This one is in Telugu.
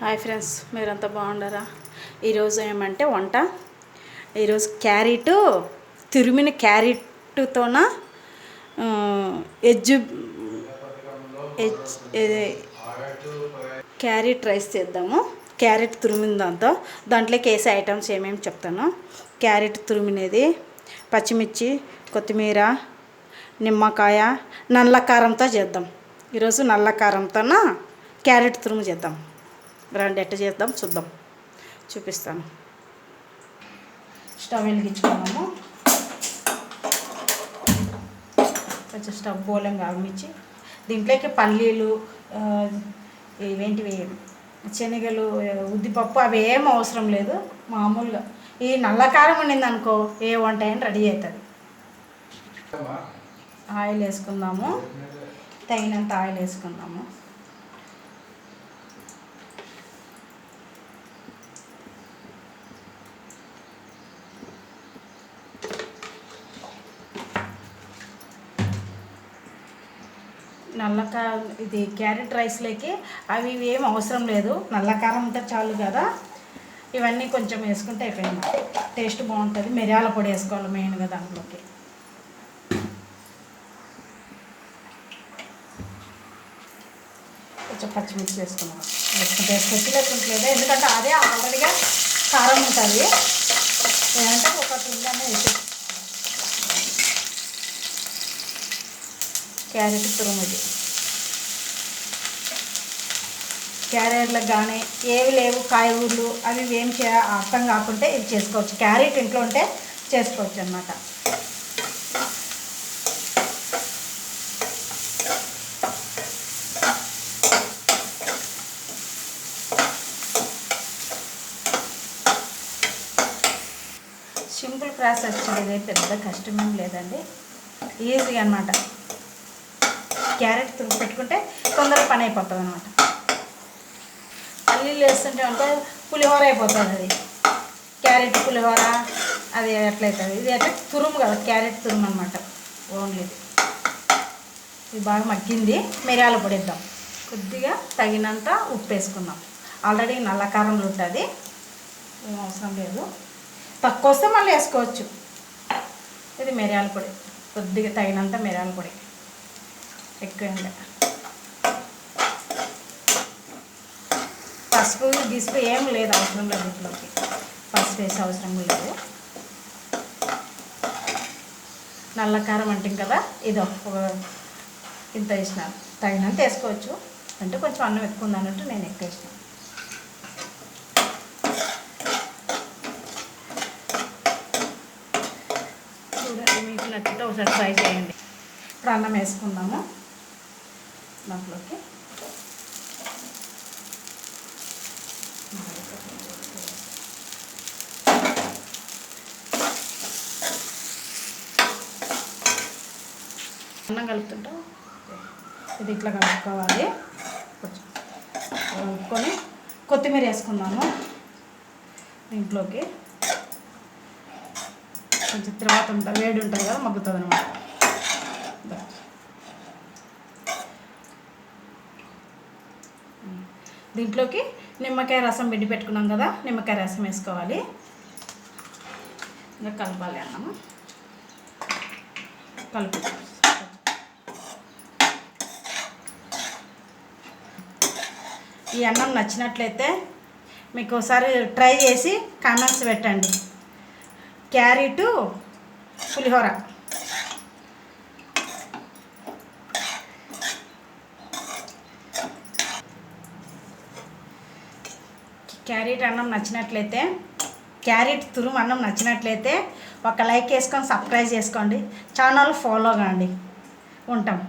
హాయ్ ఫ్రెండ్స్, మీరంతా బాగుండారా? ఈరోజు ఏమంటే వంట, ఈరోజు క్యారెట్ తురిమిన క్యారెట్తోన ఎజ్జు క్యారెట్ రైస్ చేద్దాము. క్యారెట్ తురిమిన దాంట్లోకి వేసే ఐటమ్స్ ఏమేమి చెప్తాను. క్యారెట్ తురిమినది, పచ్చిమిర్చి, కొత్తిమీర, నిమ్మకాయ, నల్ల కారంతో చేద్దాం. ఈరోజు నల్ల కారంతో క్యారెట్ తురుము చేద్దాం. రండి ఎట్ట చేద్దాం చూద్దాం, చూపిస్తాను. స్టవ్ వెలిగించుకున్నాము. కొంచెం స్టవ్ బోలంగా ఆగమిచ్చి దీంట్లోకి పల్లీలు, ఇవేంటివి శనగలు, ఉద్దిపప్పు అవి ఏం అవసరం లేదు. మామూలుగా ఈ నల్ల కారం ఉండింది అనుకో, ఏ వంట అయినా రెడీ అవుతుంది. ఆయిల్ వేసుకుందాము, తగినంత ఆయిల్ వేసుకుందాము. నల్లకారం ఇది క్యారెట్ రైస్లోకి అవి ఇవి ఏం అవసరం లేదు. నల్లకారం అంతా చాలు కదా. ఇవన్నీ కొంచెం వేసుకుంటే అయిపోయింది, టేస్ట్ బాగుంటుంది. మిరియాల పొడి వేసుకోవాలి మెయిన్గా దాంట్లోకి. కొంచెం పచ్చిమిర్చి వేసుకున్నాం. వేసుకుంటే లేకుంటలేదు, ఎందుకంటే అదే ఆల్రెడీగా కారం ఉంటుంది. లేదంటే ఒక కిందనే వేసి క్యారెట్ తురుముది. క్యారెట్లకు కానీ ఏవి లేవు కాయగూరలు అవి ఏం అర్థం కాకుంటే ఇది చేసుకోవచ్చు. క్యారెట్ ఇంట్లో ఉంటే చేసుకోవచ్చు అన్నమాట. సింపుల్ ప్రాసెస్, ఇది పెద్ద కష్టమేం లేదండి, ఈజీ అన్నమాట. క్యారెట్ తురుము పెట్టుకుంటే తొందరగా పని అయిపోతుంది అనమాట. పల్లీలు వేస్తుంటే అంటే పులిహోర అయిపోతుంది. అది క్యారెట్ పులిహోర అది ఎట్లయితుంది. ఇది అయితే తురుము కదా, క్యారెట్ తురుము అనమాట. ఓన్లీ ఇది బాగా మగ్గింది. మిరియాల పొడి వేద్దాం. కొద్దిగా తగినంత ఉప్పు వేసుకుందాం. ఆల్రెడీ నల్ల కారంలో ఉంటుంది, ఏం అవసరం లేదు. తక్కువ వస్తే మళ్ళీ వేసుకోవచ్చు. ఇది మిరియాల పొడి, కొద్దిగా తగినంత మిరియాల పొడి, ఎక్కువ పసుపు గిసుపు ఏం లేదు, అవసరం లేదు. ఇంట్లోకి పసుపు వేసే అవసరం లేదు. నల్ల కారం అంటాం కదా, ఇది ఇంత వేసినాను. తగినంత వేసుకోవచ్చు, అంటే కొంచెం అన్నం ఎక్కువ ఉంది అన్నట్టు నేను ఎక్కువ వేసినాను. చూడండి, మీకు నచ్చితే ఒకసారి ట్రై చేయండి. ఇప్పుడు అన్నం వేసుకుందాము దాంట్లోకి. అన్నం కలుపుతుంటాం, ఇది ఇట్లా కలుపుకోవాలి. కొంచెం కలుపుకొని కొత్తిమీర వేసుకుందాము దీంట్లోకి. కొంచెం తర్వాత ఉంటుంది, వేడి ఉంటుంది కదా, మగ్గుతుంది అనమాట. దీంట్లోకి నిమ్మకాయ రసం పిండి పెట్టుకున్నాం కదా, నిమ్మకాయ రసం వేసుకోవాలి. ఇంకా కలపాలి అన్నము. కలుపు. ఈ అన్నం నచ్చినట్లయితే మీకు ఒకసారి ట్రై చేసి కామెంట్స్ పెట్టండి. క్యారెట్ పులిహోర, క్యారెట్ అన్నం నచ్చినట్లయితే, క్యారెట్ తురుము అన్నం నచ్చినట్లయితే ఒక లైక్ వేసుకొని సబ్స్క్రైబ్ చేసుకోండి. ఛానల్ ఫాలో కాండి. ఉంటాం.